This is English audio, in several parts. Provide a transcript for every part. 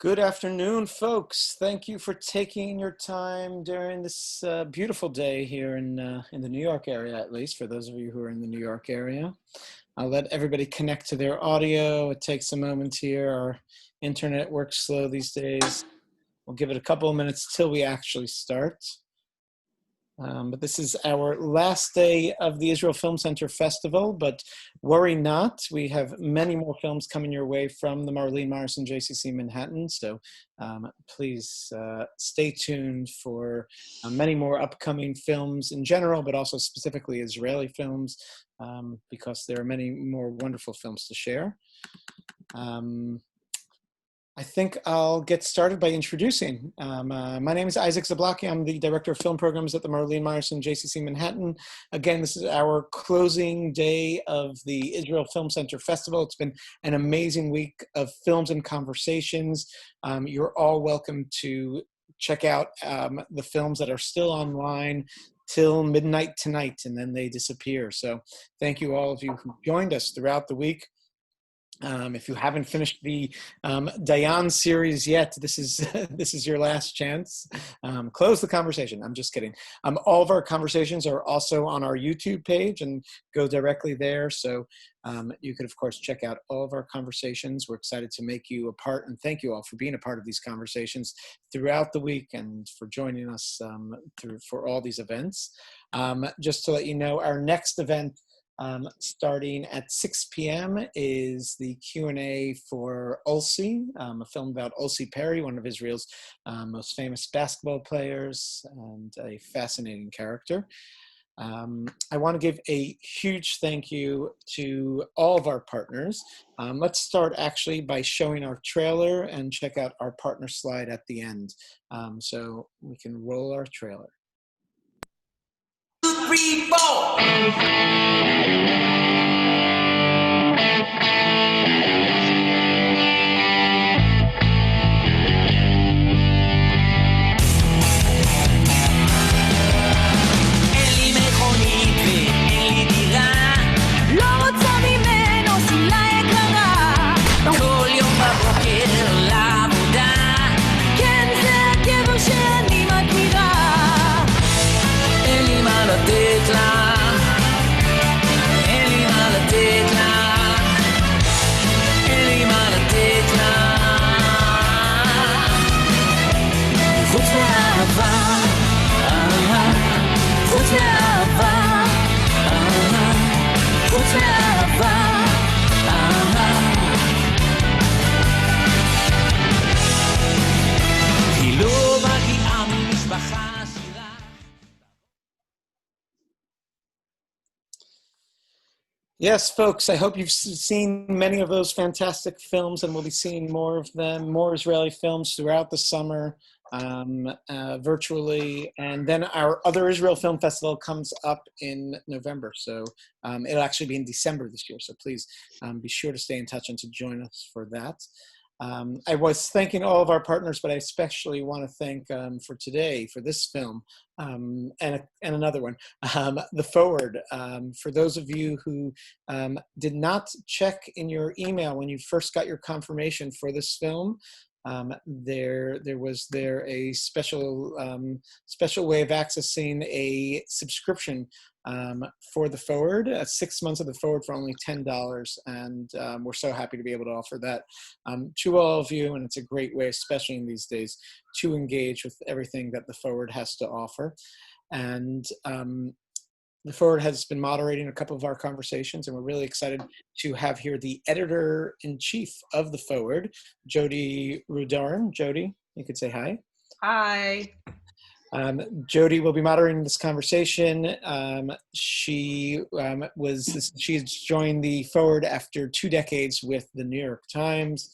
Good afternoon, folks. Thank you for taking your time during this beautiful day here in the New York area, at least for those of you who are in the New York area. I'll let everybody connect to their audio. It takes a moment here. Our internet works slow these days. We'll give it a couple of minutes till we actually start. But this is our last day of the Israel Film Center Festival, but worry not, we have many more films coming your way from the Marlene Meyerson JCC Manhattan, so please stay tuned for many more upcoming films in general, but also specifically Israeli films, because there are many more wonderful films to share. I think I'll get started by introducing. My name is Isaac Zablocki. I'm the Director of Film Programs at the Marlene Meyerson JCC Manhattan. Again, this is our closing day of the Israel Film Center Festival. It's been an amazing week of films and conversations. You're all welcome to check out the films that are still online till midnight tonight, and then they disappear. So thank you all of you who joined us throughout the week. If you haven't finished the Dayan series yet, this is your last chance. Close the conversation. I'm just kidding. All of our conversations are also on our YouTube page and go directly there. So you could, of course, check out all of our conversations. We're excited to make you a part, and thank you all for being a part of these conversations throughout the week and for joining us for all these events. Just to let you know, our next event starting at 6 p.m. is the Q&A for Ulci, a film about Ulci Perry, one of Israel's most famous basketball players and a fascinating character. I want to give a huge thank you to all of our partners. Let's start actually by showing our trailer and check out our partner slide at the end. So we can roll our trailer. 2, 3, 4. Yes, folks, I hope you've seen many of those fantastic films, and we'll be seeing more of them, more Israeli films throughout the summer, virtually. And then our other Israel Film Festival comes up in November. So it'll actually be in December this year. So please be sure to stay in touch and to join us for that. I was thanking all of our partners, but I especially want to thank for today, for this film, and another one, The Forward. For those of you who did not check in your email when you first got your confirmation for this film, there was a special way of accessing a subscription for The Forward, 6 months of The Forward for only $10, and we're so happy to be able to offer that to all of you, and it's a great way, especially in these days, to engage with everything that The Forward has to offer. And The Forward has been moderating a couple of our conversations, and we're really excited to have here the editor-in-chief of The Forward, Jodi Rudoren. Jodi, you could say hi. Hi. Jodi will be moderating this conversation. She has joined The Forward after 2 decades with the New York Times,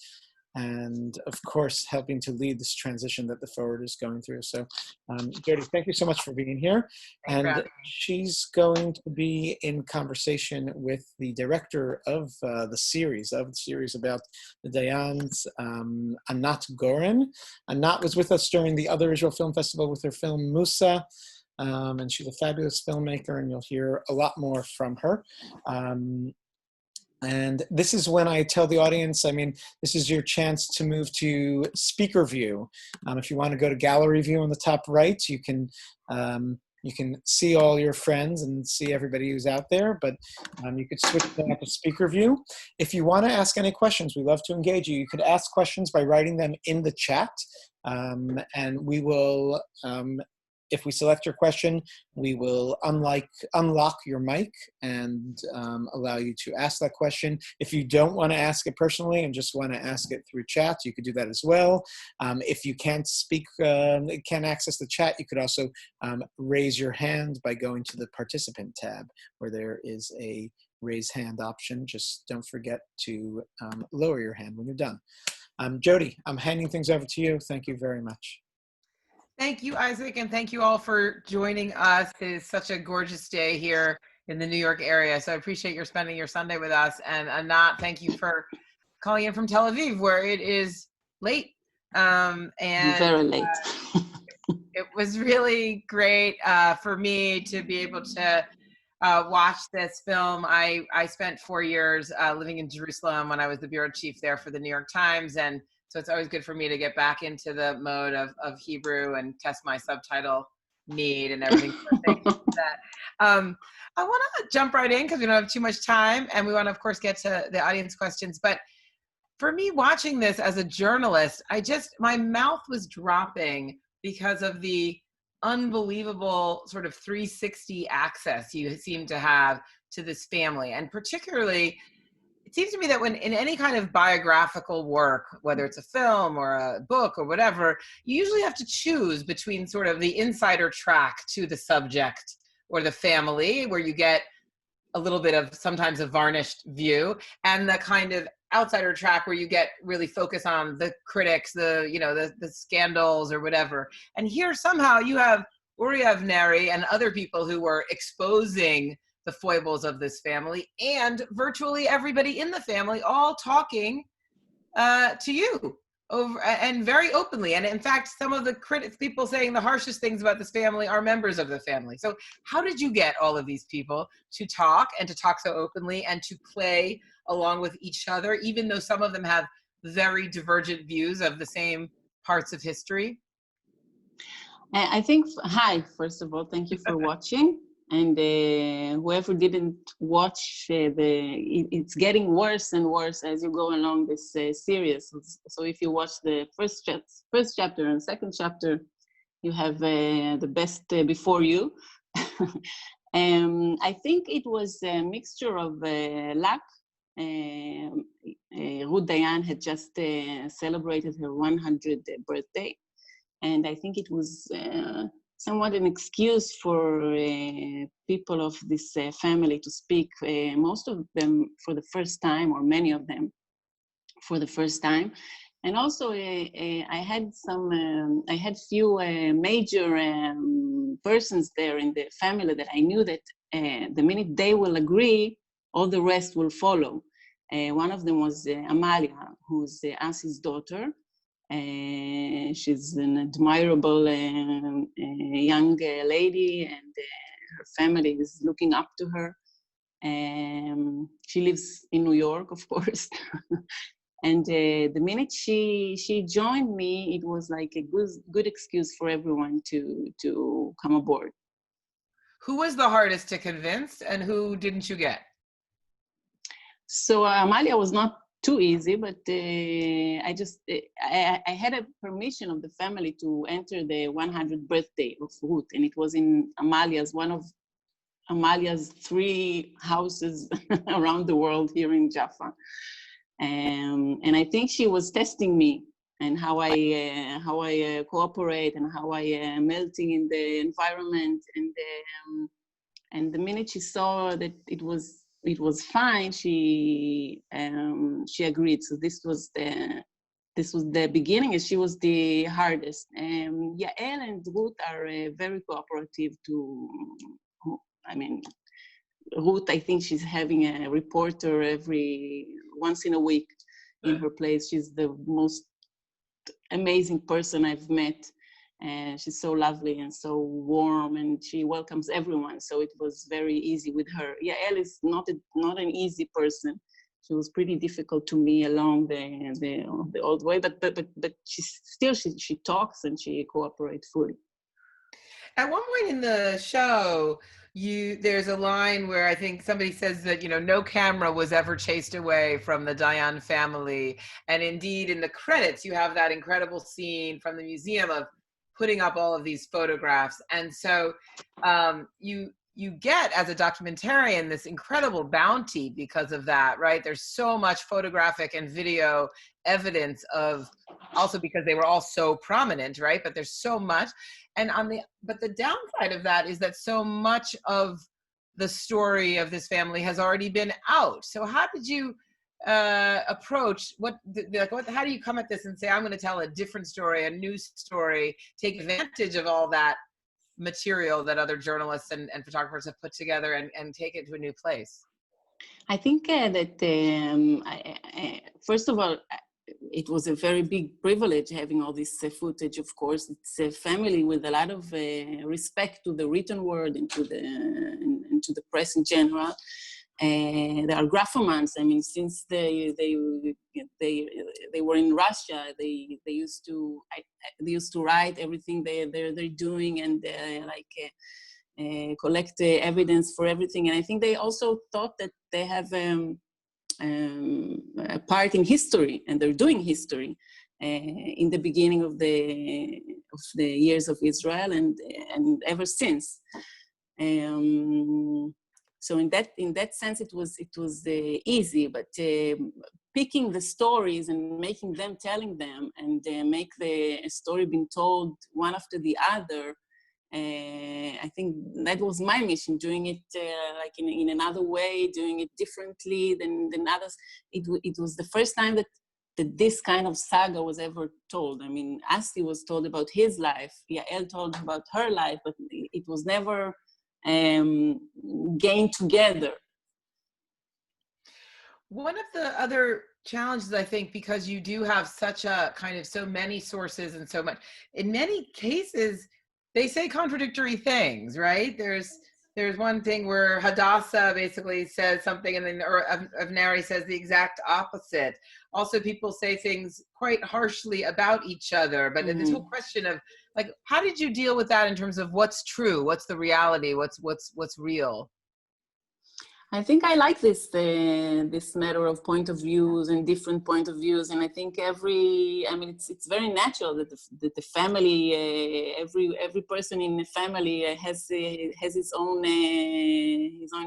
and of course helping to lead this transition that The Forward is going through. So Jodi, thank you so much for being here. And she's going to be in conversation with the director of the series about the Dayans, Anat Goren. Anat was with us during the other Israel Film Festival with her film Musa, and she's a fabulous filmmaker, and you'll hear a lot more from her. And this is when I tell the audience, I mean, this is your chance to move to speaker view. If you want to go to gallery view on the top right, you can see all your friends and see everybody who's out there, but you could switch that to speaker view. If you want to ask any questions, we love to engage you. You could ask questions by writing them in the chat, and we will, if we select your question, we will unlock your mic and allow you to ask that question. If you don't want to ask it personally and just want to ask it through chat, you could do that as well. If you can't speak, can't access the chat, you could also raise your hand by going to the participant tab where there is a raise hand option. Just don't forget to lower your hand when you're done. Jodi, I'm handing things over to you. Thank you very much. Thank you, Isaac, and thank you all for joining us. It is such a gorgeous day here in the New York area, so I appreciate your spending your Sunday with us. And Anat, thank you for calling in from Tel Aviv, where it is late. And very late. It was really great for me to be able to watch this film. I spent 4 years living in Jerusalem when I was the bureau chief there for the New York Times, and so it's always good for me to get back into the mode of Hebrew and test my subtitle need and everything. So thank you for that. I want to jump right in because we don't have too much time, and we want to, of course, get to the audience questions. But for me, watching this as a journalist, my mouth was dropping because of the unbelievable sort of 360 access you seem to have to this family. And particularly, it seems to me that when in any kind of biographical work, whether it's a film or a book or whatever, you usually have to choose between sort of the insider track to the subject or the family, where you get a little bit of sometimes a varnished view, and the kind of outsider track where you get really focused on the critics, the scandals or whatever. And here somehow you have Uri Avneri and other people who were exposing the foibles of this family, and virtually everybody in the family all talking to you over and very openly. And in fact, some of the critics, people saying the harshest things about this family, are members of the family. So how did you get all of these people to talk, and to talk so openly, and to play along with each other, even though some of them have very divergent views of the same parts of history? I think, hi, first of all, thank you for watching. And whoever didn't watch, it's getting worse and worse as you go along this series. So if you watch the first chapter and second chapter, you have the best before you. I think it was a mixture of luck. Ruth Dayan had just celebrated her 100th birthday. And I think it was somewhat an excuse for people of this family to speak, most of them for the first time, or many of them for the first time. And also I had few major persons there in the family that I knew that the minute they will agree, all the rest will follow. One of them was Amalia, who's Asi's daughter. She's an admirable young lady, and her family is looking up to her. She lives in New York, of course. And the minute she joined me, it was like a good excuse for everyone to come aboard. Who was the hardest to convince, and who didn't you get? So Amalia was not too easy, but I had a permission of the family to enter the 100th birthday of Ruth, and it was in one of Amalia's 3 houses around the world here in Jaffa. And I think she was testing me and how I cooperate and how I am melting in the environment. And the minute she saw that it was fine, she agreed. So this was the beginning, and she was the hardest. Yael and Ruth are very cooperative Ruth, I think she's having a reporter once in a week in her place. She's the most amazing person I've met. And she's so lovely and so warm, and she welcomes everyone. So it was very easy with her. Yael is not an easy person. She was pretty difficult to me along the old way, but she talks and she cooperates fully. At one point in the show, there's a line where I think somebody says that, no camera was ever chased away from the Dayan family. And indeed, in the credits, you have that incredible scene from the museum of putting up all of these photographs. And so you get, as a documentarian, this incredible bounty because of that, right? There's so much photographic and video evidence of, also because they were all so prominent, right? But there's so much. And but the downside of that is that so much of the story of this family has already been out. So how did you approach how do you come at this and say, I'm going to tell a different story, a new story, take advantage of all that material that other journalists and photographers have put together and take it to a new place? I think that first of all, it was a very big privilege having all this footage. Of course, it's a family with a lot of respect to the written word and to the press in general. They are graphomans. I mean, since they were in Russia, they used to write everything they're doing and collect the evidence for everything. And I think they also thought that they have a part in history, and they're doing history in the beginning of the years of Israel and ever since. So in that sense, it was easy, but picking the stories and making them, telling them, and make the story being told one after the other. I think that was my mission, doing it like in another way, doing it differently than others. It was the first time that this kind of saga was ever told. I mean, Asti was told about his life, Yael told about her life, but it was never gained together. One of the other challenges, I think, because you do have such a kind of so many sources and so much, in many cases, they say contradictory things, right? There's one thing where Hadassah basically says something and then Avneri says the exact opposite. Also, people say things quite harshly about each other, but this whole question of like, how did you deal with that in terms of what's true, what's the reality, what's real? I think I like this matter of point of views and different point of views, and I think it's very natural that the family, every person in the family has his own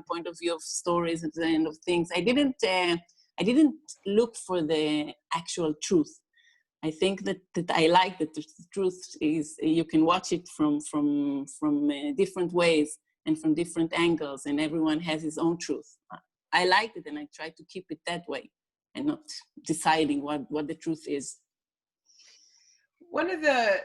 point of view of stories and of things. I didn't look for the actual truth. I think that I like that the truth is you can watch it from different ways and from different angles, and everyone has his own truth. I liked it, and I try to keep it that way, and not deciding what the truth is. One of the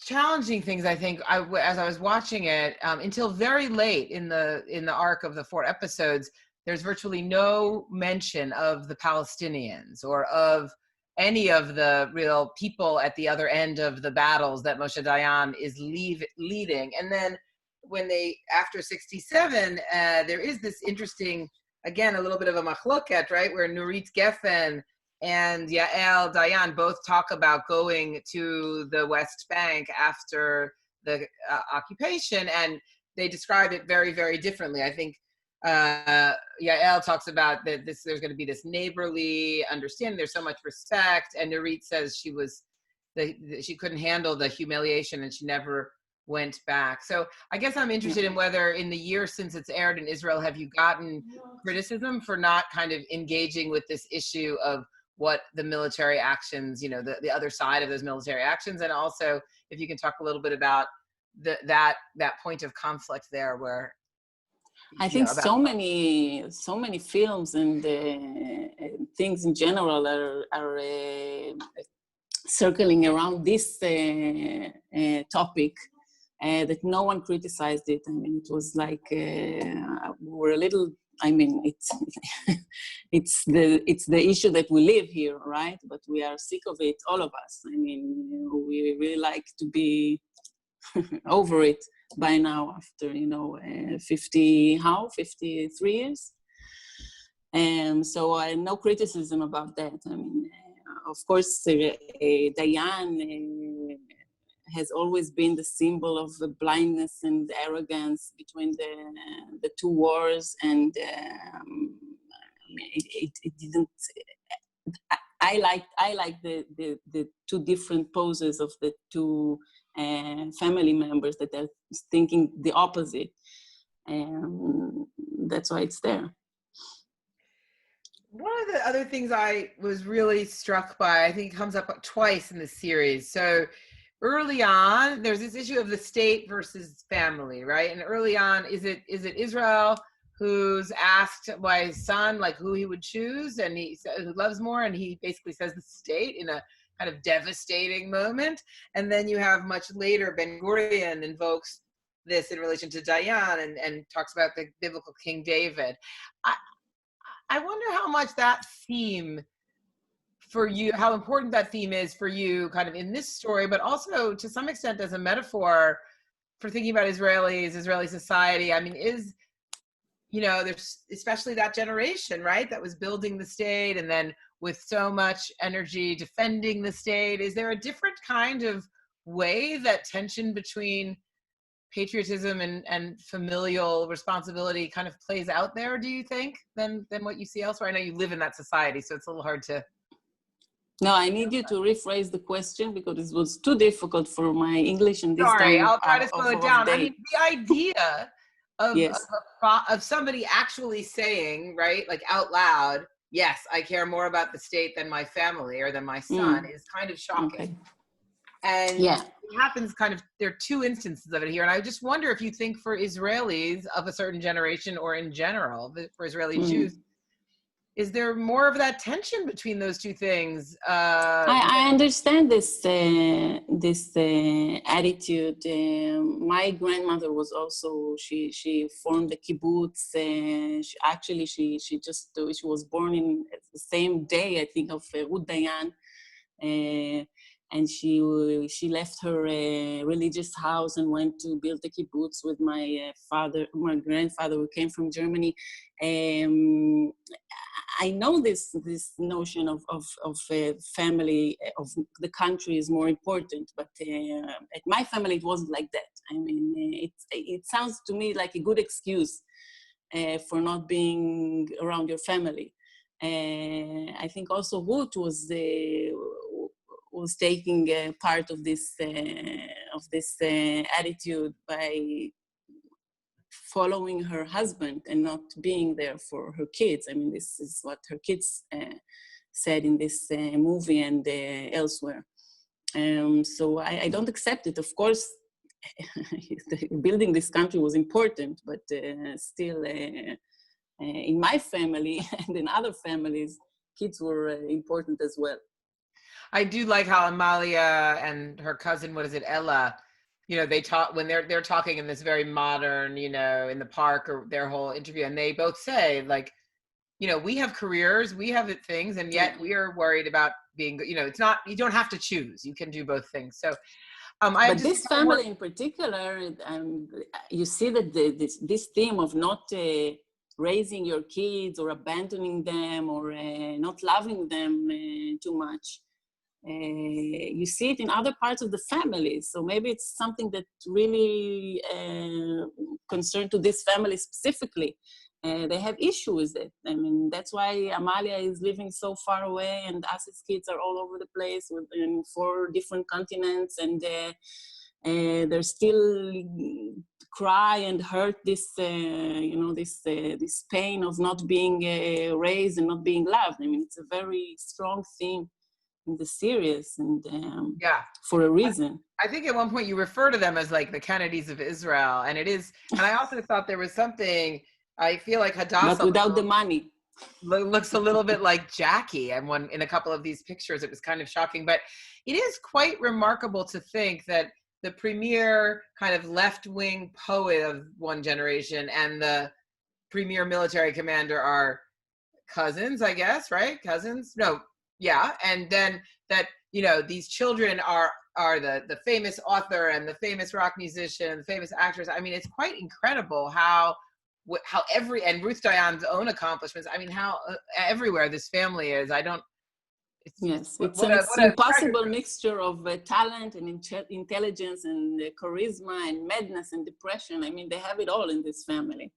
challenging things, I think, as I was watching it, until very late in the arc of the 4 episodes, there's virtually no mention of the Palestinians or of any of the real people at the other end of the battles that Moshe Dayan is leading. And then when after 67, there is this interesting, again, a little bit of a machloket, right? Where Nurit Geffen and Yael Dayan both talk about going to the West Bank after the occupation, and they describe it very, very differently. I think Yael talks about that there's going to be this neighborly understanding, there's so much respect, and Nurit says she couldn't handle the humiliation and she never went back. So I guess I'm interested in whether in the year since it's aired in Israel, have you gotten criticism for not kind of engaging with this issue of what the military actions, the other side of those military actions, and also if you can talk a little bit about that point of conflict there where I think so many films and things in general are circling around this topic. That no one criticized it. I mean, it was like we're a little. I mean, it's the issue that we live here, right? But we are sick of it, all of us. I mean, we really like to be over it by now after 53 years. So no criticism about that. I mean, of course, Dayan has always been the symbol of the blindness and arrogance between the two wars, and it didn't. I like the two different poses of the two family members that are thinking the opposite, and that's why it's there. One of the other things I was really struck by, I think it comes up twice in the series. So early on, there's this issue of the state versus family, right? And early on, is it Israel who's asked by his son, like, who he would choose, and he says who loves more, and he basically says the state in a kind of devastating moment. And then you have much later, Ben Gurion invokes this in relation to Dayan and talks about the biblical King David. I wonder how much that theme for you, how important that theme is for you kind of in this story, but also to some extent as a metaphor for thinking about Israeli society. I mean, there's especially that generation, right, that was building the state and then with so much energy defending the state. Is there a different kind of way that tension between patriotism and familial responsibility kind of plays out there, do you think, than what you see elsewhere? I know you live in that society, so it's a little hard to... No, I need you to rephrase the question because it was too difficult for my English in this Sorry, time. I'll try to slow it down. I mean, the idea of, yes. of somebody actually saying, right, like out loud, yes, I care more about the state than my family or than my son is kind of shocking. Okay. And it happens kind of, there are two instances of it here. And I just wonder if you think for Israelis of a certain generation or in general, for Israeli Jews, is there more of that tension between those two things? I understand this attitude. My grandmother was also, she formed a kibbutz. She was born in the same day, I think, of Ruth Dayan. And she left her religious house and went to build a kibbutz with my grandfather who came from Germany. I know this notion of family, of the country is more important, but at my family it wasn't like that. I mean, it sounds to me like a good excuse for not being around your family. I think also Ruth was taking part of this attitude by following her husband and not being there for her kids. I mean, this is what her kids said in this movie and elsewhere. So I don't accept it. Of course, building this country was important, but still in my family and in other families, kids were important as well. I do like how Amalia and her cousin, what is it, Ella, they talk when they're talking in this very modern, in the park or their whole interview, and they both say like, we have careers, we have things, and yet we are worried about being, it's not, you don't have to choose, you can do both things. So, but this family in particular, you see that this theme of not raising your kids or abandoning them or not loving them too much. You see it in other parts of the family. So maybe it's something that really concerned to this family specifically. They have issues with it. I mean, that's why Amalia is living so far away and us as kids are all over the place in 4 different continents, and they're still cry and hurt this, this pain of not being raised and not being loved. I mean, it's a very strong theme in the series, and for a reason. I think at one point you refer to them as like the Kennedys of Israel, and it is. And I also thought there was something. I feel like Hadassah, but without the money, looks a little bit like Jackie. And in a couple of these pictures, it was kind of shocking. But it is quite remarkable to think that the premier kind of left-wing poet of one generation and the premier military commander are cousins, I guess, right? Cousins? No. Yeah, and then that, these children are the famous author and the famous rock musician, the famous actors. I mean, it's quite incredible how how and Ruth Dayan's own accomplishments. I mean, how everywhere this family is. I don't. Yes, it's what an a impossible treasure. mixture of talent and intelligence and charisma and madness and depression. I mean, they have it all in this family.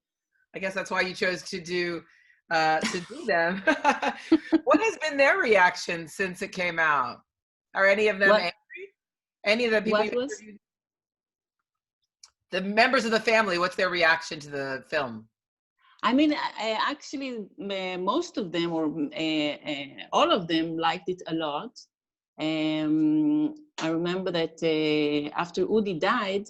I guess that's why you chose to do them. What has been their reaction since it came out? Are any of them What? angry? Any of the people What was? The members of the family, what's their reaction to the film? I mean, actually, most of them, or all of them, liked it a lot. I remember that after Udi died,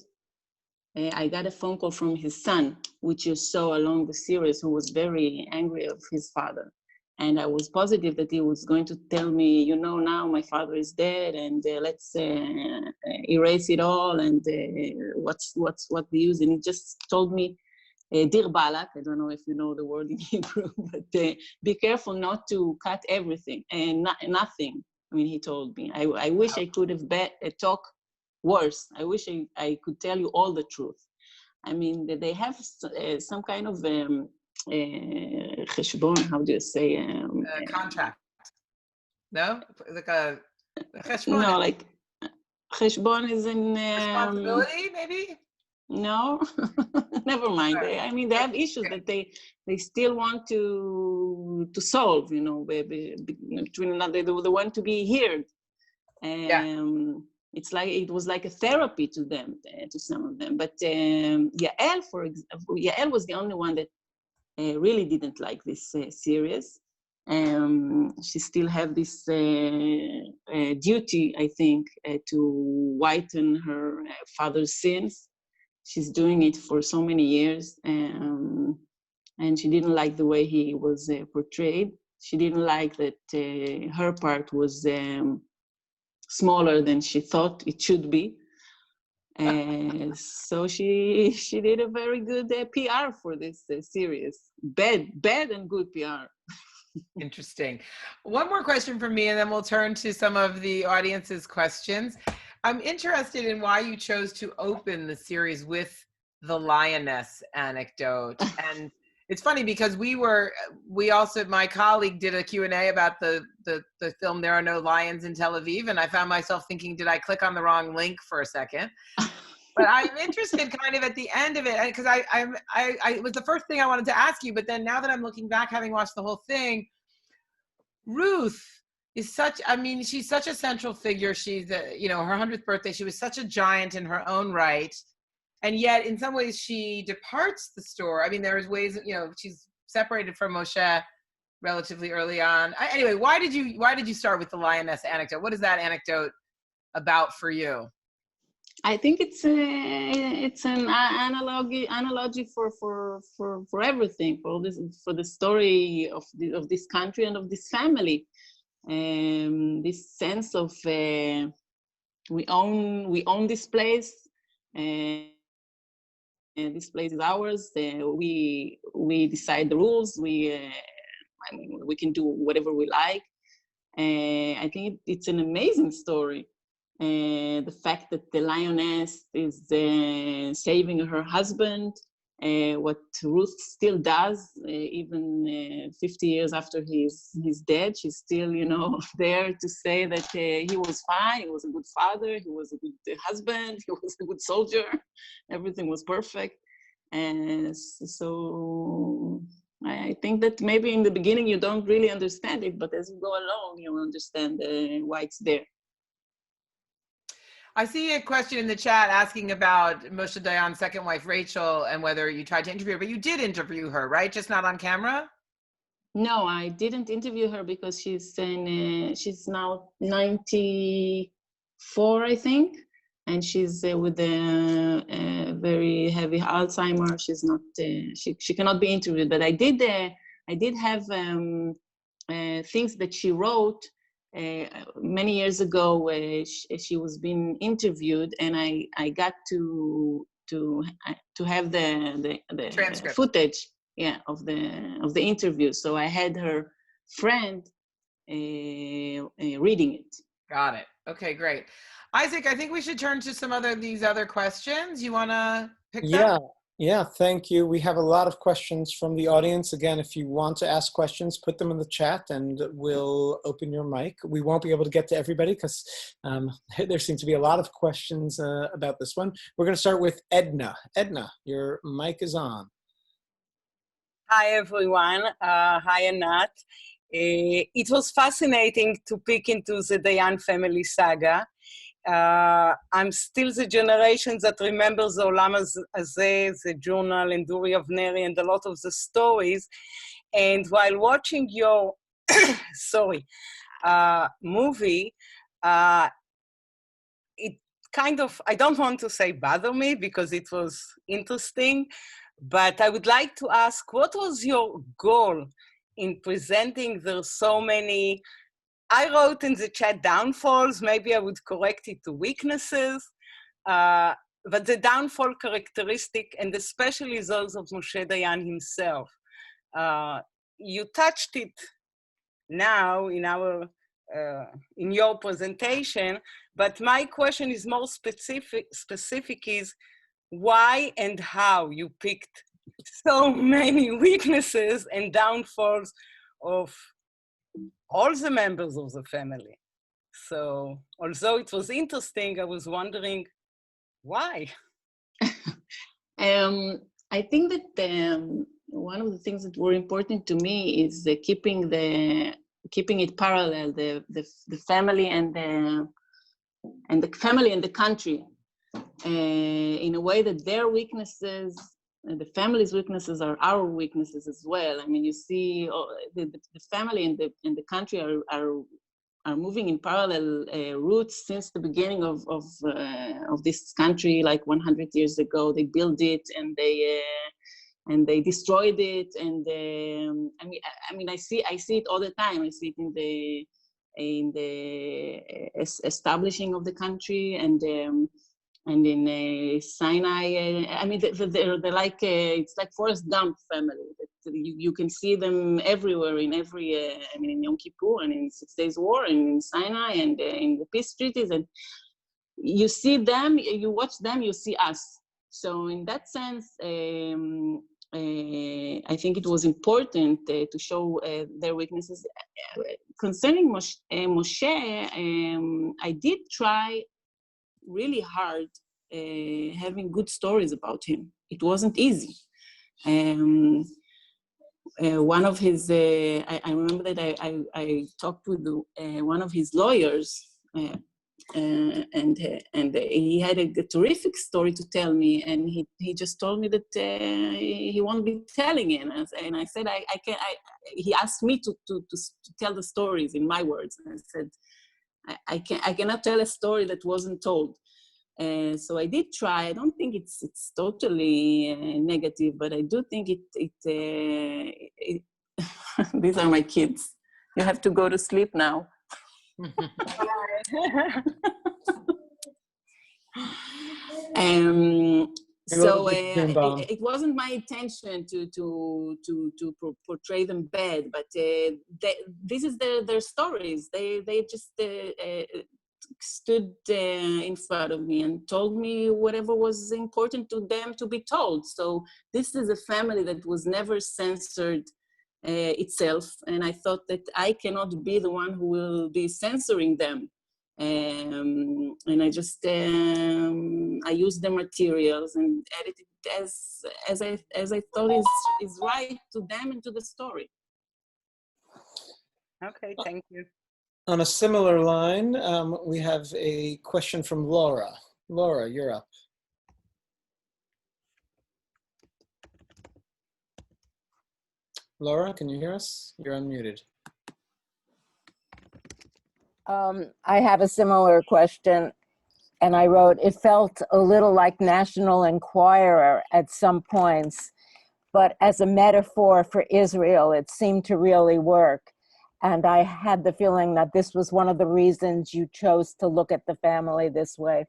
I got a phone call from his son, which you saw along the series, who was very angry of his father. And I was positive that he was going to tell me, you know, now my father is dead, and let's erase it all, and what's the use? And he just told me, Dir Balak, I don't know if you know the word in Hebrew, but be careful not to cut everything and nothing. I mean, he told me. I wish I could have talked worse. I wish I could tell you all the truth. I mean, they have some kind of cheshbon, how do you say? Contract. No? Like a cheshbon. No, like cheshbon is in... responsibility, maybe? No, never mind. I mean, they have issues that they still want to solve, you know, between another. They want to be heard. It's like it was like a therapy to them, to some of them. But Yael, for example, Yael was the only one that really didn't like this series. She still have this duty, I think, to whiten her father's sins. She's doing it for so many years, and she didn't like the way he was portrayed. She didn't like that her part was smaller than she thought it should be. So she did a very good PR for this series. Bad and good PR. Interesting. One more question from me, and then we'll turn to some of the audience's questions. I'm interested in why you chose to open the series with the lioness anecdote. And it's funny because my colleague did a Q&A about the film There Are No Lions in Tel Aviv, and I found myself thinking, did I click on the wrong link for a second? But I'm interested kind of at the end of it, because it was the first thing I wanted to ask you, but then now that I'm looking back, having watched the whole thing, Ruth is she's such a central figure. She's, her 100th birthday, she was such a giant in her own right. And yet in some ways she departs the story. I mean, there's ways, she's separated from Moshe relatively early on. Anyway, why did you start with the lioness anecdote? What is that anecdote about for you? I think it's an analogy for everything, for the story of this country and of this family. This sense of we own this place, and this place is ours. We decide the rules. We can do whatever we like. I think it's an amazing story. The fact that the lioness is saving her husband, what Ruth still does, even 50 years after he's dead, she's still, there to say that he was fine, he was a good father, he was a good husband, he was a good soldier, everything was perfect. And so I think that maybe in the beginning you don't really understand it, but as you go along, you understand why it's there. I see a question in the chat asking about Moshe Dayan's second wife, Rachel, and whether you tried to interview her, but you did interview her, right? Just not on camera? No, I didn't interview her because she's now 94, I think, and she's with a very heavy Alzheimer. She's not, she cannot be interviewed, but I did have things that she wrote many years ago. She was being interviewed, and I got to have the transcript footage, of the interview. So I had her friend reading it. Got it. Okay, great. Isaac, I think we should turn to some these other questions. You want to pick them? Yeah, thank you. We have a lot of questions from the audience. Again, if you want to ask questions, put them in the chat and we'll open your mic. We won't be able to get to everybody because there seem to be a lot of questions about this one. We're going to start with Edna. Edna, your mic is on. Hi, everyone. Hi, Anat. It was fascinating to peek into the Dayan family saga. I'm still the generation that remembers the Olam Hazeh, the journal, and Duri Avneri, and a lot of the stories. And while watching your, movie, it kind of, I don't want to say bother me because it was interesting, but I would like to ask, what was your goal in presenting there so many, I wrote in the chat downfalls, maybe I would correct it to weaknesses, but the downfall characteristic, and especially those of Moshe Dayan himself. You touched it now in your presentation, but my question is more specific is why and how you picked so many weaknesses and downfalls of all the members of the family. So although it was interesting, I was wondering why. I think that one of the things that were important to me is keeping it parallel, the family and the family and the country, in a way that their weaknesses, the family's weaknesses are our weaknesses as well. I mean, you see the family and the country are moving in parallel routes since the beginning of this country, like 100 years ago. They built it and they destroyed it. And I mean, I see it all the time. I see it in the establishing of the country and in Sinai. I mean, they're like it's like Forrest Gump family. That you can see them everywhere in every. I mean, in Yom Kippur and in 6 Days War and in Sinai and in the peace treaties, and you see them. You watch them. You see us. So in that sense, I think it was important to show their weaknesses. Concerning Moshe, I did try really hard having good stories about him. It wasn't easy. One of his, I remember that I talked with one of his lawyers, and he had a terrific story to tell me, and he just told me that he won't be telling it, and I said I can't. He asked me to tell the stories in my words, and I said I cannot tell a story that wasn't told. So I did try. I don't think it's totally negative, but I do think it these are my kids. You have to go to sleep now. So it wasn't my intention to portray them bad, but this is their stories. They just stood in front of me and told me whatever was important to them to be told. So this is a family that was never censored itself, and I thought that I cannot be the one who will be censoring them. And I just I used the materials and edited as I thought is right to them and to the story. Okay, thank you. On a similar line, we have a question from Laura. Laura, you're up. Laura, can you hear us? You're unmuted. I have a similar question, and I wrote, it felt a little like National Enquirer at some points, but as a metaphor for Israel, it seemed to really work. And I had the feeling that this was one of the reasons you chose to look at the family this way.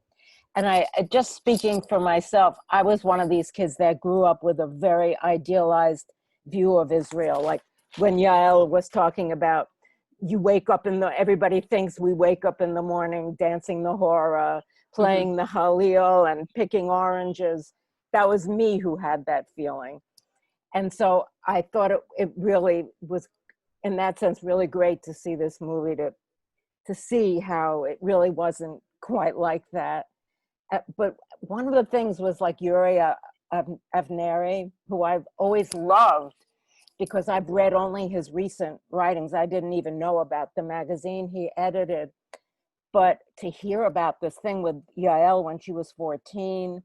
And I just speaking for myself, I was one of these kids that grew up with a very idealized view of Israel. Like when Yael was talking about, you wake up everybody thinks we wake up in the morning dancing the hora, playing the Halil and picking oranges. that was me who had that feeling. And so I thought it really was, in that sense, really great to see this movie, to see how it really wasn't quite like that. But one of the things was like Yuri Avneri, who I've always loved because I've read only his recent writings. I didn't even know about the magazine he edited. But to hear about this thing with Yael when she was 14,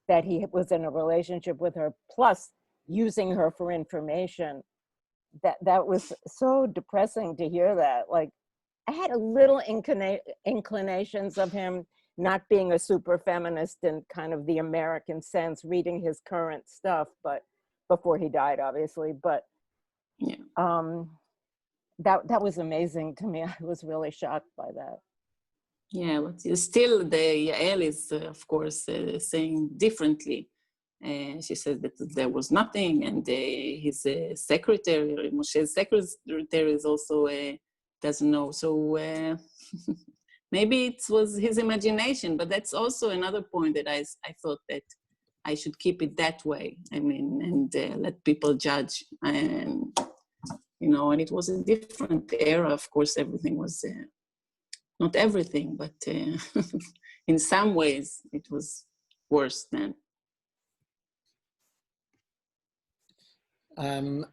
that he was in a relationship with her, plus using her for information, that was so depressing to hear that. Like, I had a little inclinations of him not being a super feminist in kind of the American sense, reading his current stuff, but before he died, obviously. But Yeah. that was amazing to me. I was really shocked by that. Yeah, but still, the Yael is, of course, saying differently. She said that there was nothing, and his secretary, Moshe's secretary, is also doesn't know. So maybe it was his imagination, but that's also another point that I thought that I should keep it that way. I mean, and let people judge, and and it was a different era. Of course, everything was. Not everything, but in some ways it was worse then.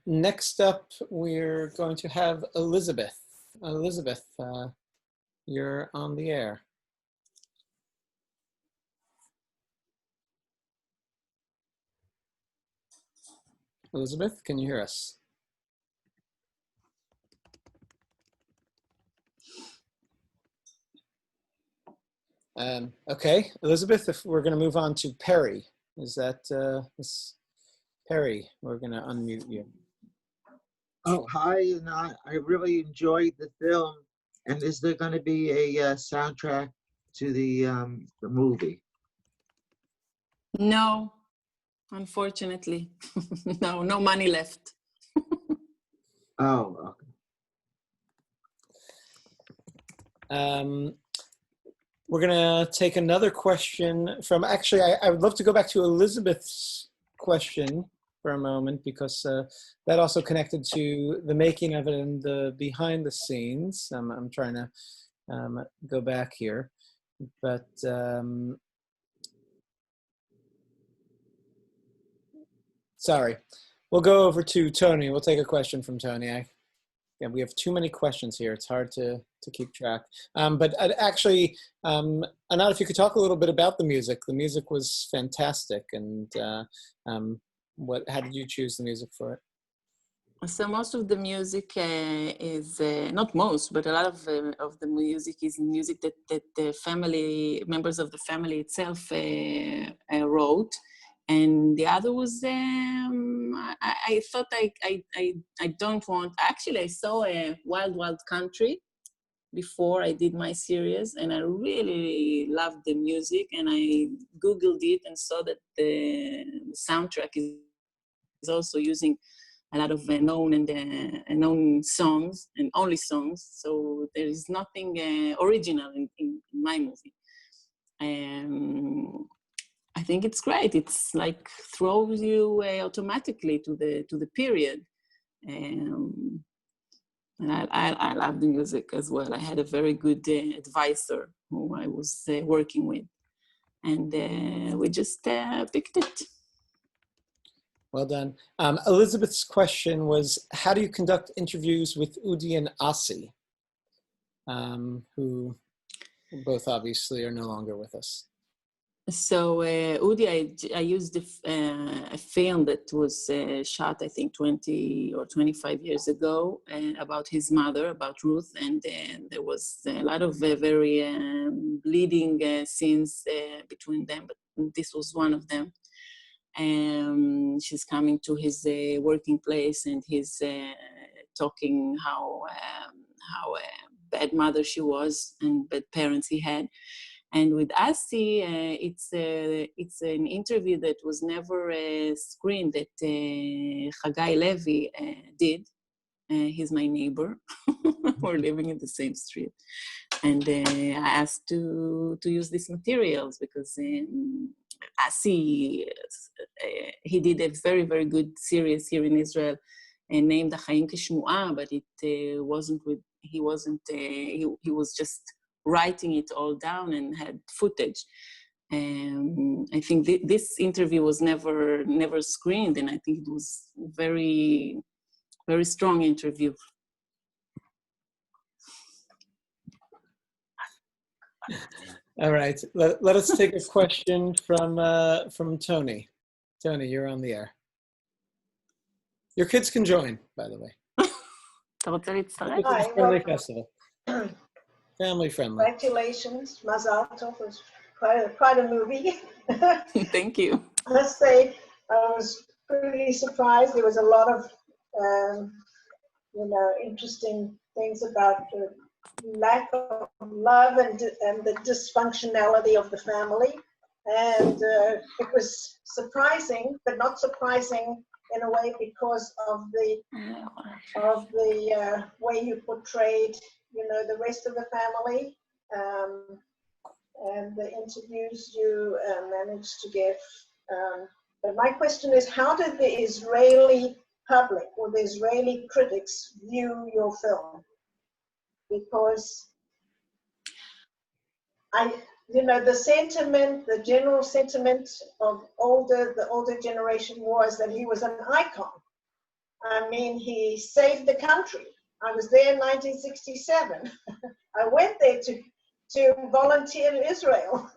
Next up, we're going to have Elizabeth. Elizabeth, you're on the air. Elizabeth, can you hear us? Okay, Elizabeth, if we're going to move on to Perry. Is that Miss Perry? We're going to unmute you. Oh, hi, and I really enjoyed the film. And is there going to be a soundtrack to the movie? No, unfortunately, no money left. Oh, okay. We're going to take another question from, actually, I would love to go back to Elizabeth's question for a moment, because that also connected to the making of it and the behind the scenes. I'm trying to go back here, but sorry. We'll go over to Tony. We'll take a question from Tony. Yeah, we have too many questions here. It's hard to keep track. But actually, Anat, if you could talk a little bit about the music. The music was fantastic. And how did you choose the music for it? So most of the music is, not most, but a lot of the music is music that the family, members of the family itself wrote. And the other was, I thought I don't want, actually I saw a Wild Wild Country before I did my series, and I really loved the music, and I Googled it and saw that the soundtrack is also using a lot of known songs and only songs, so there is nothing original in my movie. I think it's great. It's like throws you automatically to the period, and I love the music as well. I had a very good advisor who I was working with, and we just picked it. Well done. Elizabeth's question was, how do you conduct interviews with Udi and Asi, who both obviously are no longer with us? So Udi, I used a film that was shot, I think, 20 or 25 years ago about his mother, about Ruth, and there was a lot of very bleeding scenes between them, but this was one of them. She's coming to his working place, and he's talking how bad mother she was and bad parents he had. And with Asi, it's an interview that was never screened, that Chagai Levy did. He's my neighbor. We're living in the same street. And I asked to use these materials because he did a very, very good series here in Israel named Chaim Kishmu'a, but it wasn't with, he was just writing it all down and had footage. I think this interview was never screened, and I think it was very, very strong interview. All right, let us take a question from Tony. Tony, you're on the air. Your kids can join, by the way. אתה רוצה להצטרף? It's a family festival. Family friendly. Congratulations, Mazal Tov was quite a movie. Thank you. I must say, I was pretty surprised. There was a lot of, interesting things about the lack of love and the dysfunctionality of the family. And it was surprising, but not surprising in a way because of the way you portrayed, the rest of the family, and the interviews you managed to give. But my question is, how did the Israeli public or the Israeli critics view your film? Because the sentiment, the general sentiment of the older generation was that he was an icon. I mean, he saved the country. I was there in 1967. I went there to volunteer in Israel.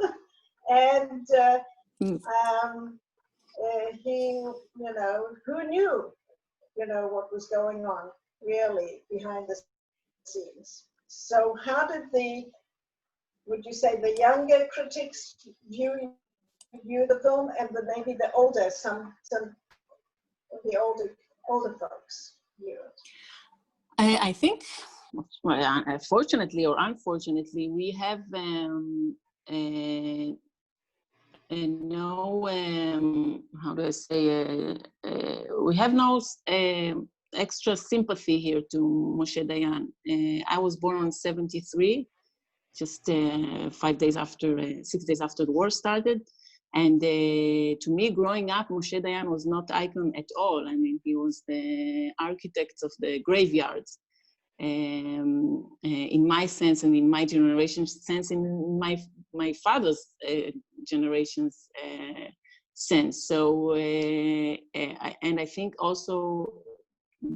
And he, who knew, what was going on really behind the scenes. So how did would you say the younger critics view the film, and maybe the older, some of the older folks view it? I think, well, fortunately or unfortunately, we have how do I say, we have no extra sympathy here to Moshe Dayan. I was born on 73, just 6 days after the war started. And to me, growing up, Moshe Dayan was not icon at all. I mean, he was the architect of the graveyards. In my sense and in my generation's sense, in my father's generation's sense. So, and I think also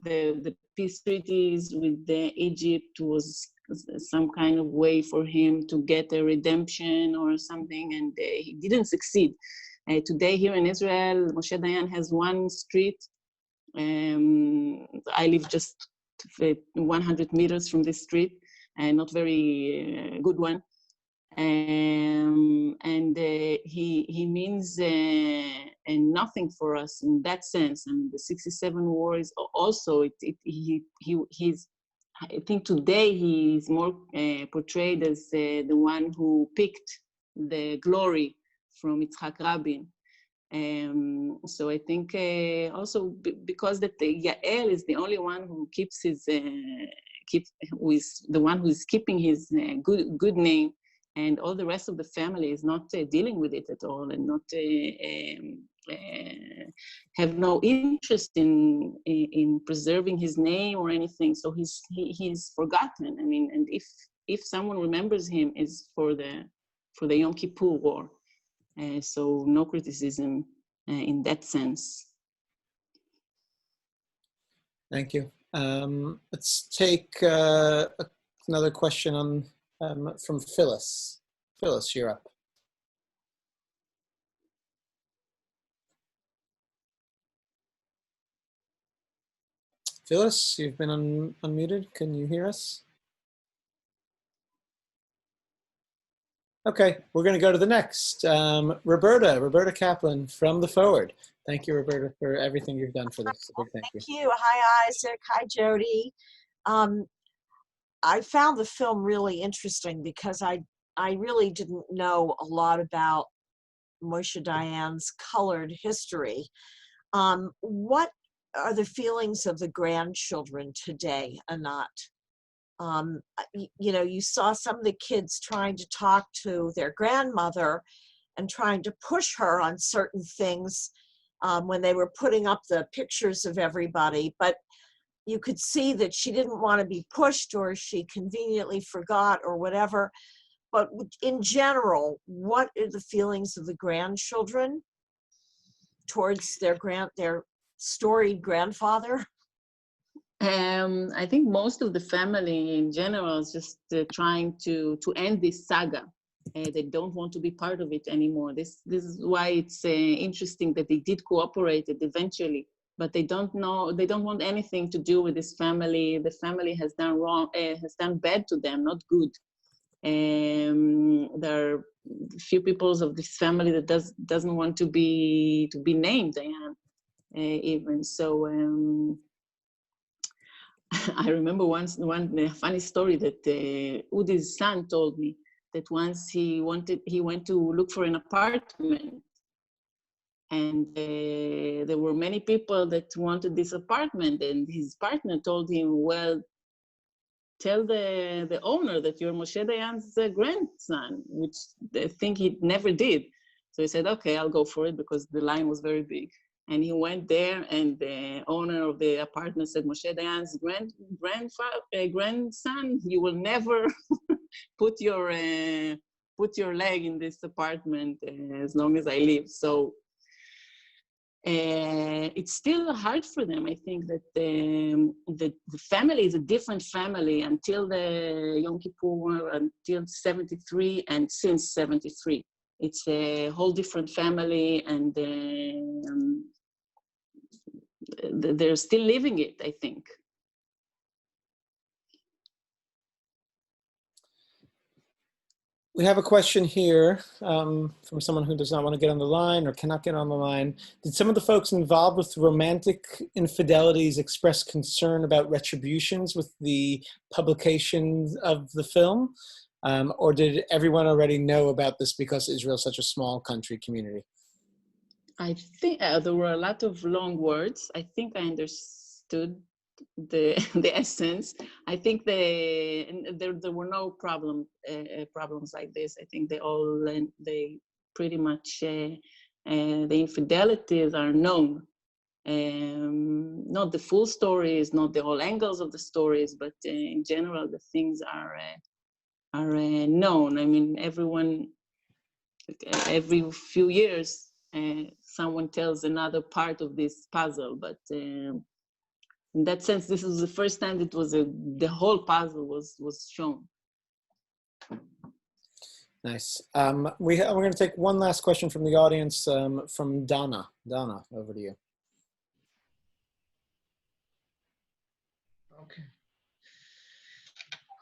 the peace treaties with Egypt was some kind of way for him to get a redemption or something, and he didn't succeed. Today here in Israel, Moshe Dayan has one street. I live just 100 meters from this street, and not very good one. And he means nothing for us in that sense. I mean, the 67 war is also, he's, I think today he's more portrayed as the one who picked the glory from Yitzhak Rabin. So I think also because that Yael is the only one who keeps his the one who is keeping his good name, and all the rest of the family is not dealing with it at all, and not have no interest in preserving his name or anything. So he's forgotten. I mean, and if someone remembers him, is for the Yom Kippur War. So no criticism in that sense. Thank you. Let's take another question from Phyllis. Phyllis, you're up. Phyllis, you've been unmuted. Can you hear us? Okay, we're going to go to the next. Roberta Kaplan from The Forward. Thank you, Roberta, for everything you've done for this. A big thank you. Hi, Isaac. Hi, Jodi. I found the film really interesting because I really didn't know a lot about Moshe Dayan's colored history. What are the feelings of the grandchildren today, Anat? You saw some of the kids trying to talk to their grandmother, and trying to push her on certain things when they were putting up the pictures of everybody. But you could see that she didn't want to be pushed, or she conveniently forgot, or whatever. But in general, what are the feelings of the grandchildren towards their storied grandfather? I think most of the family in general is just trying to end this saga. They don't want to be part of it anymore. This is why it's interesting that they did cooperate eventually, but they don't want anything to do with this family. The family has done wrong, has done bad to them, not good. There are few people of this family that doesn't want to be named, Dayan, even so. I remember one funny story that Udi's son told me, that once he went to look for an apartment, and there were many people that wanted this apartment, and his partner told him, well, tell the owner that you're Moshe Dayan's grandson, which I think he never did. So he said, okay, I'll go for it, because the line was very big. And he went there, and the owner of the apartment said, Moshe Dayan's grandson, you will never put your leg in this apartment as long as I live. So it's still hard for them. I think that the family is a different family until the Yom Kippur, until 73, and since 73. It's a whole different family, and they're still living it, I think. We have a question here from someone who does not want to get on the line or cannot get on the line. Did some of the folks involved with romantic infidelities express concern about retributions with the publication of the film? Or did everyone already know about this because Israel is such a small country community? I think there were a lot of long words. I think I understood the essence. I think there were no problems like this. I think they pretty much the infidelities are known. Not the full stories, not the whole angles of the stories, but in general the things are known. I mean, every few years someone tells another part of this puzzle, but in that sense, this is the first time that the whole puzzle was shown. Nice. We're going to take one last question from the audience from Donna. Donna, over to you.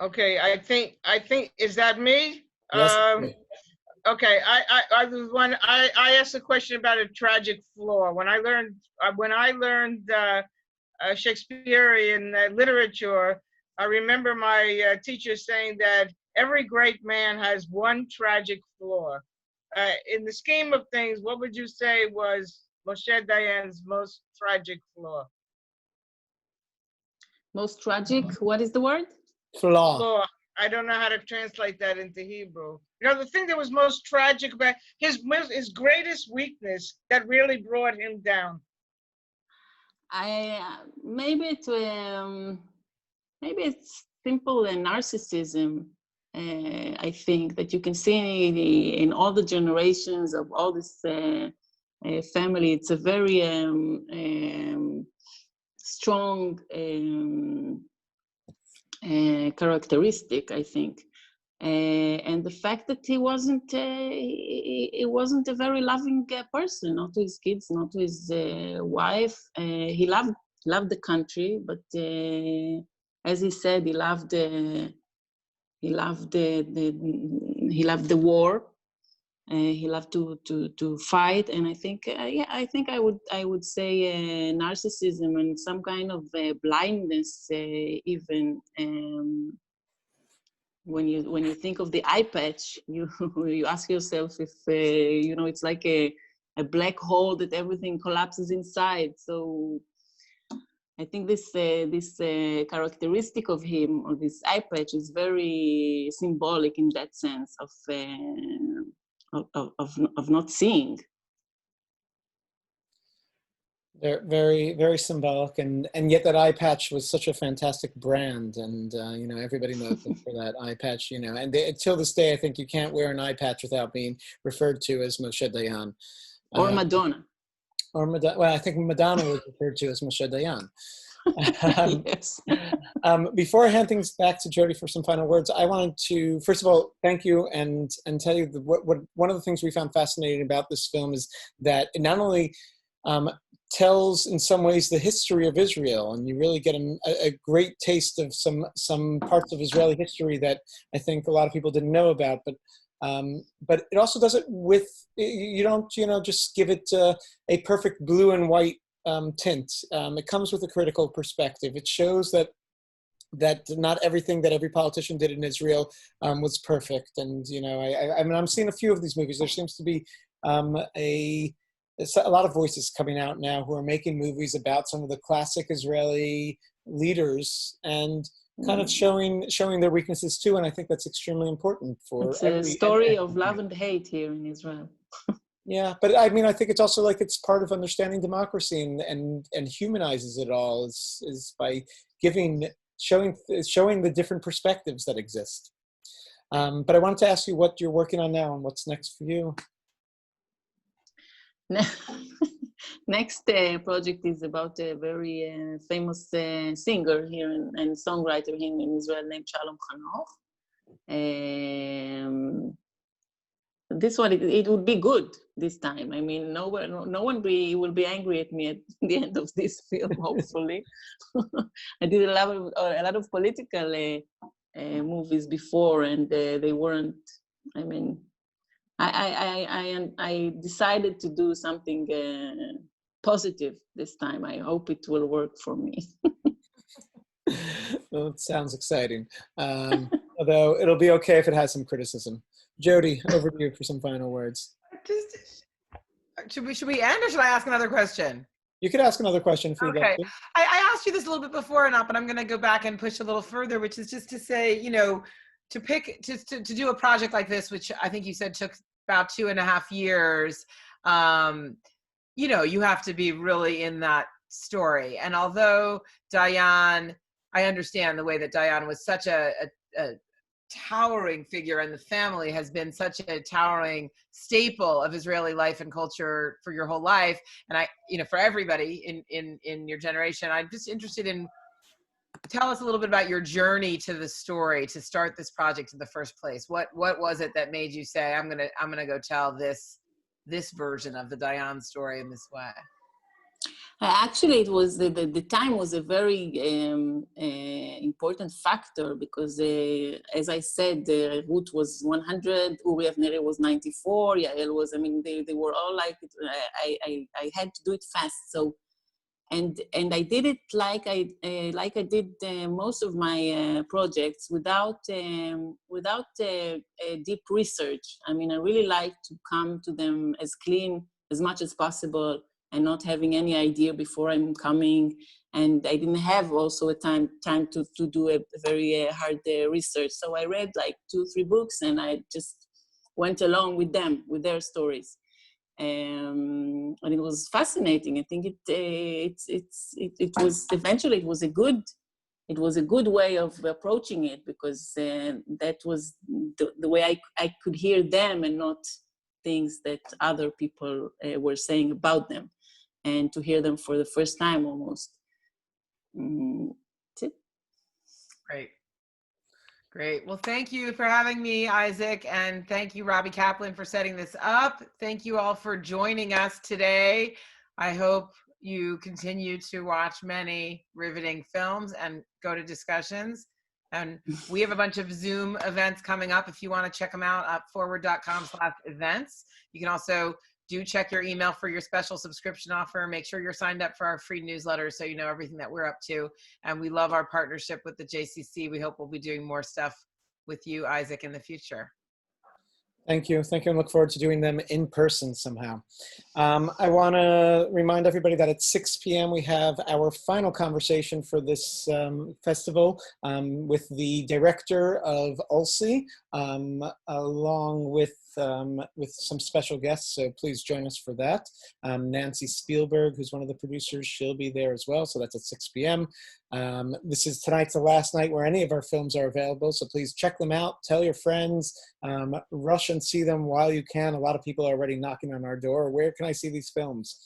Okay, I think, is that me? Yes. Okay, I asked a question about a tragic flaw. When I learned Shakespearean literature, I remember my teacher saying that every great man has one tragic flaw. In the scheme of things, what would you say was Moshe Dayan's most tragic flaw? Most tragic, what is the word? Flaw. I don't know how to translate that into Hebrew. You know, the thing that was most tragic about his greatest weakness that really brought him down. Maybe it's simple narcissism. I think that you can see in all the generations of all this family. It's a very strong characteristic, I think, and the fact that he wasn't a very loving person, not to his kids, not to his wife. He loved the country, but as he said, he loved the war. He loved to fight, and I think I would say narcissism and some kind of blindness, even when you think of the eye patch, you ask yourself if it's like a black hole that everything collapses inside. So I think this characteristic of him, or this eye patch, is very symbolic in that sense of not seeing. They're very, very symbolic, and yet that eye patch was such a fantastic brand, and you know, everybody knows for that eye patch, you know, and until this day, I think you can't wear an eye patch without being referred to as Moshe Dayan. Or Madonna. Or Madonna. Well, I think Madonna was referred to as Moshe Dayan. Yes. Before I hand things back to Jodi for some final words, I wanted to, first of all, thank you and tell you that what one of the things we found fascinating about this film is that it not only tells in some ways the history of Israel, and you really get a great taste of some parts of Israeli history that I think a lot of people didn't know about, but it also does it with, you don't, you know, just give it a perfect blue and white tint. It comes with a critical perspective. It shows that not everything that every politician did in Israel was perfect. And, you know, I mean, I'm seeing a few of these movies. There seems to be a lot of voices coming out now who are making movies about some of the classic Israeli leaders and kind of showing their weaknesses too. And I think that's extremely important for it's a story of love and hate here in Israel. Yeah, but I mean, I think it's also like it's part of understanding democracy and humanizes it all is by showing the different perspectives that exist. But I wanted to ask you what you're working on now and what's next for you. Next project is about a very famous singer here and songwriter here in Israel named Shalom Chanoch. This one, it would be good this time. I mean, no one will be angry at me at the end of this film, hopefully. I did a lot of political movies before, and they weren't. I mean, I decided to do something positive this time. I hope it will work for me. Well, it sounds exciting. Although it'll be okay if it has some criticism. Jodi, over to you for some final words. Should we end, or should I ask another question? You could ask another question if you'd like to. I asked you this a little bit before, Anat, but I'm going to go back and push a little further, which is just to say, you know, to do a project like this, which I think you said took about 2.5 years, you know, you have to be really in that story. And although Dayan, I understand the way that Dayan was such a towering figure, and the family has been such a towering staple of Israeli life and culture for your whole life. And I, you know, for everybody in your generation, I'm just interested in, tell us a little bit about your journey to the story, to start this project in the first place. What was it that made you say, I'm gonna go tell this version of the Dayan story in this way? Actually, it was the time was a very important factor because, as I said, Ruth was 100, Uri Avneri was 94, Yael was, I mean, they were all like, I had to do it fast. So, and I did it like I did most of my projects without deep research. I mean, I really like to come to them as clean as much as possible, and not having any idea before I'm coming. And I didn't have also a time to do a very hard research. So I read like 2-3 books, and I just went along with them, with their stories. And it was fascinating. I think it was eventually, it was a good way of approaching it, because that was the way I could hear them and not things that other people were saying about them, and to hear them for the first time almost. That's it. Great. Well, thank you for having me, Isaac, and thank you, Robbie Kaplan, for setting this up. Thank you all for joining us today. I hope you continue to watch many riveting films and go to discussions. And we have a bunch of Zoom events coming up. If you want to check them out at forward.com/events. You can also do check your email for your special subscription offer. Make sure you're signed up for our free newsletter so you know everything that we're up to. And we love our partnership with the JCC. We hope we'll be doing more stuff with you, Isaac, in the future. Thank you. Thank you, and look forward to doing them in person somehow. I want to remind everybody that at 6 p.m. we have our final conversation for this festival with the director of ULSI, along with with some special guests, so please join us for that. Nancy Spielberg, who's one of the producers, she'll be there as well, so that's at 6 p.m. This is tonight's the last night where any of our films are available, so please check them out, tell your friends, rush and see them while you can. A lot of people are already knocking on our door. Where can I see these films?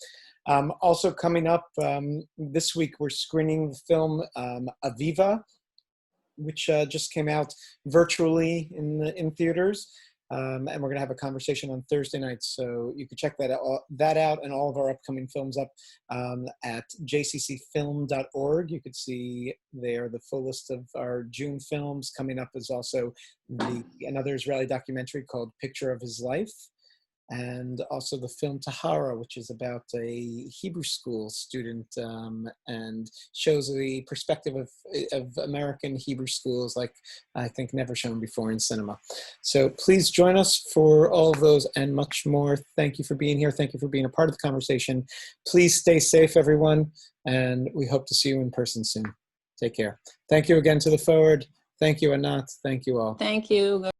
Also coming up this week, we're screening the film Aviva, which just came out virtually in theaters. And we're going to have a conversation on Thursday night. So you can check that out and all of our upcoming films up at jccfilm.org. You could see there the full list of our June films. Coming up is also another Israeli documentary called Picture of His Life. And also the film Tahara, which is about a Hebrew school student and shows the perspective of American Hebrew schools like I think never shown before in cinema. So please join us for all of those and much more. Thank you for being here. Thank you for being a part of the conversation. Please stay safe, everyone, and we hope to see you in person soon. Take care. Thank you again to the Forward. Thank you, Anat. Thank you all. Thank you.